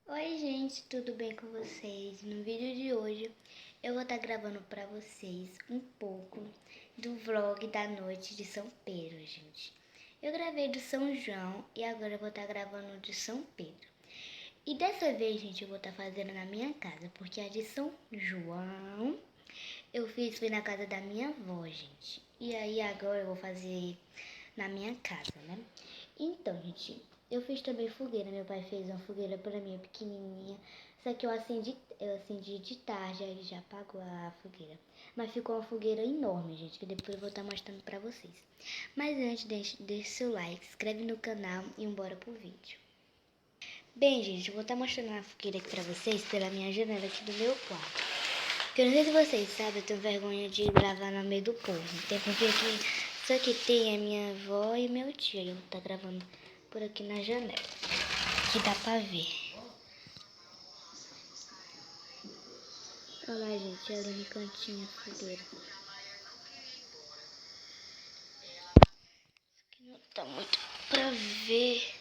Oi gente, tudo bem com vocês? No vídeo de hoje eu vou estar gravando pra vocês um pouco do vlog da noite de São Pedro, gente. Eu gravei do São João e agora eu vou estar gravando de São Pedro. E dessa vez, gente, eu vou estar fazendo na minha casa, porque a de São João eu fiz foi na casa da minha avó, gente. E aí agora eu vou fazer na minha casa, né? Então, gente, eu fiz também fogueira. Meu pai fez uma fogueira pra mim, pequenininha. Só que eu acendi de tarde, aí ele já apagou a fogueira. Mas ficou uma fogueira enorme, gente, que depois eu vou estar mostrando pra vocês. Mas antes, deixe seu like, se inscreve no canal e bora pro vídeo. Bem, gente, eu vou estar mostrando a fogueira aqui pra vocês pela minha janela aqui do meu quarto. Porque eu não sei se vocês sabem, eu tenho vergonha de gravar no meio do povo. Tem porque aqui só que tem a minha avó e meu tio. Eu vou estar gravando por aqui na janela, que dá pra ver. Olha lá, gente, ali no cantinho a fogueira. Aqui não tá muito pra ver,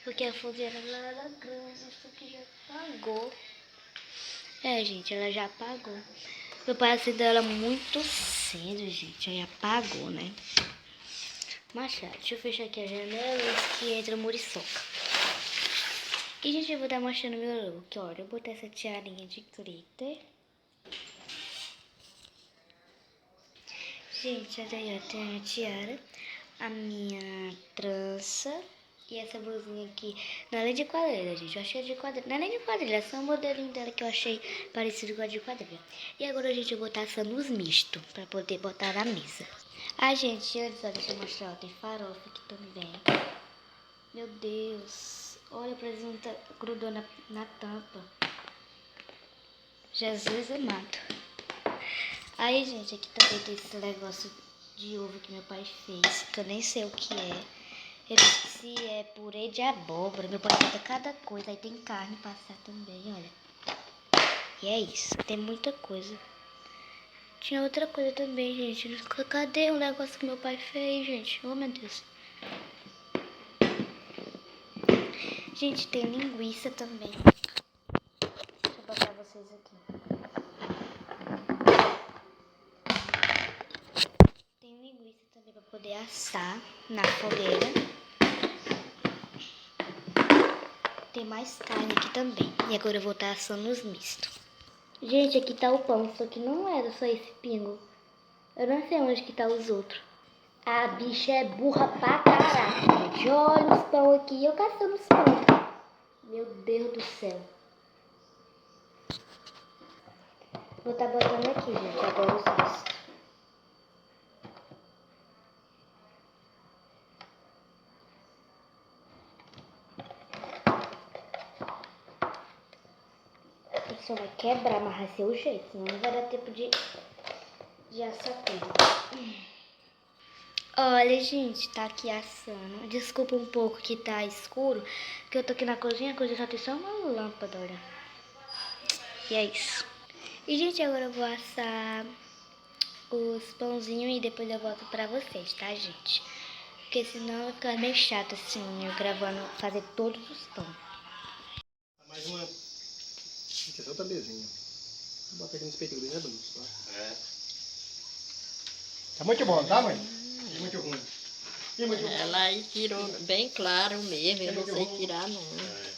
porque a fogueira lá era grande, isso aqui já apagou. É, gente, ela já apagou. Meu pai acendeu ela muito cedo, gente, aí apagou, né? Mas deixa eu fechar aqui a janela que entra muriçoca. E, gente, eu vou estar mostrando meu look. Olha, eu botei essa tiarinha de glitter. Gente, olha aí, ó, tem a tiara, a minha trança e essa blusinha aqui. Não é de quadrilha, gente. Eu achei de quadrilha. Não é nem de quadrilha, é só um modelinho dela que eu achei parecido com a de quadrilha. E agora, gente, eu vou estar assando os mistos pra poder botar na mesa. Ah, gente, antes, ó, deixa eu mostrar, ó, tem farofa aqui também. Meu Deus, olha, o presunto grudou na tampa. Jesus amado. Aí, gente, aqui também tem esse negócio de ovo que meu pai fez, que eu nem sei o que é. Eu disse se é purê de abóbora. Meu pai bota cada coisa. Aí tem carne passar também, olha. E é isso, tem muita coisa. Tinha outra coisa também, gente. Cadê o negócio que meu pai fez, gente? Oh, meu Deus. Gente, tem linguiça também. Deixa eu botar vocês aqui. Tem linguiça também pra poder assar na fogueira. Tem mais carne aqui também. E agora eu vou estar assando os mistos. Gente, aqui tá o pão, só que não era só esse pingo. Eu não sei onde que tá os outros. A bicha é burra pra caraca, gente. Olha os pão aqui, eu caçando os pão. Meu Deus do céu. Vou estar botando aqui, gente, agora os mistos. Só vai quebrar, mas vai ser o jeito, senão não vai dar tempo de assar tudo. Olha, gente, tá aqui assando. Desculpa um pouco que tá escuro, porque eu tô aqui na cozinha, a cozinha só tem só uma lâmpada, olha. E é isso. E, gente, agora eu vou assar os pãozinhos e depois eu volto pra vocês, tá, gente? Porque senão vai ficar meio chato assim, eu gravando, fazer todos os pães. Mais uma. Essa é outra mesinha. Vou botar aqui no espetinho, né, Bruno? É. Tá muito bom, tá, mãe? E muito ruim. E muito ruim. Ela aí tirou bem claro mesmo, eu não sei tirar não.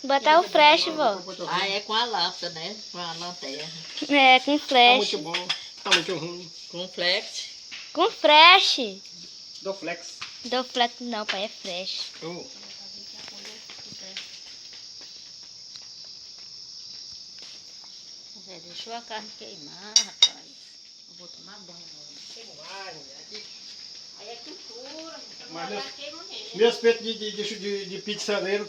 Botar o flash, vó. Ah, é com a lâmpada, né? Com a lanterna. É, com Tá flash. muito bom, tá muito ruim. Com flex. Com flash. Do flex. Do flash não, pai, é flash. Oh. Deixou a carne queimar, rapaz. Eu vou tomar banho agora. Aí é cultura, Mas não queima mesmo. meus peitos de pizzareiro